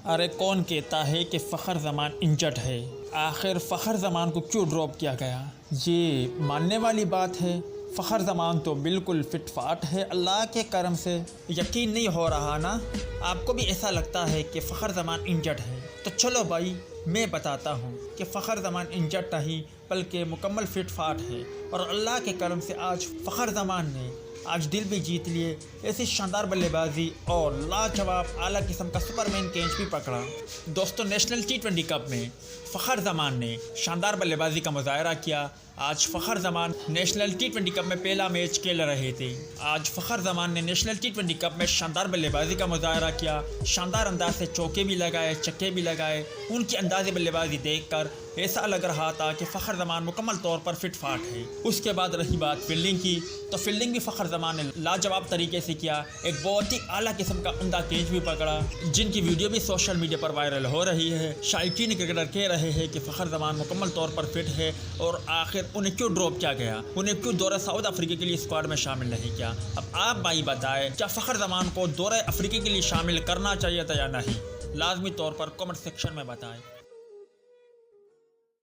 अरे कौन कहता है कि फ़खर ज़मान इंजर्ड है? आखिर फ़खर ज़मान को क्यों ड्रॉप किया गया? ये मानने वाली बात है। फ़खर ज़मान तो बिल्कुल फिट फाट है, अल्लाह के करम से। यकीन नहीं हो रहा ना? आपको भी ऐसा लगता है कि फ़खर ज़मान इंजर्ड है? तो चलो भाई मैं बताता हूँ कि फ़खर ज़मान इंजर्ड नहीं बल्कि मुकम्मल फिट फाट है। और अल्लाह के करम से आज फ़खर ज़मान ने आज दिल भी जीत लिए। ऐसी शानदार बल्लेबाजी और लाजवाब आला किस्म का सुपरमैन कैच भी पकड़ा। दोस्तों, नेशनल T20 कप में फ़खर ज़मान ने शानदार बल्लेबाजी का मुजाहरा किया। आज फ़खर ज़मान नेशनल T20 कप में पहला मैच खेल रहे थे। आज फ़खर ज़मान ने नेशनल T20 कप में शानदार बल्लेबाजी का मुजाहरा किया। शानदार अंदाज से चौके भी लगाए, छक्के भी लगाए। उनकी अंदाज़े बल्लेबाजी देखकर ऐसा लग रहा था कि फ़खर ज़मान मुकम्मल तौर पर फिट फाट है। उसके बाद रही बात फील्डिंग की, तो फील्डिंग भी फ़खर ज़मान ने लाजवाब तरीके से किया। एक बहुत ही आला किस्म का उम्दा कैच भी पकड़ा, जिनकी वीडियो भी सोशल मीडिया पर वायरल हो रही है। शायकीन क्रिकेटर कह रहे हैं कि फ़खर ज़मान मुकम्मल तौर पर फिट है और आखिर उन्हें क्यों ड्रॉप किया गया, उन्हें क्यों दौरे साउथ अफ्रीका के लिए स्क्वाड में शामिल नहीं किया। अब आप भाई बताएं, क्या फ़खर ज़मान को दौरे अफ्रीका के लिए शामिल करना चाहिए था या नहीं? लाजमी तौर पर कमेंट सेक्शन में बताएं।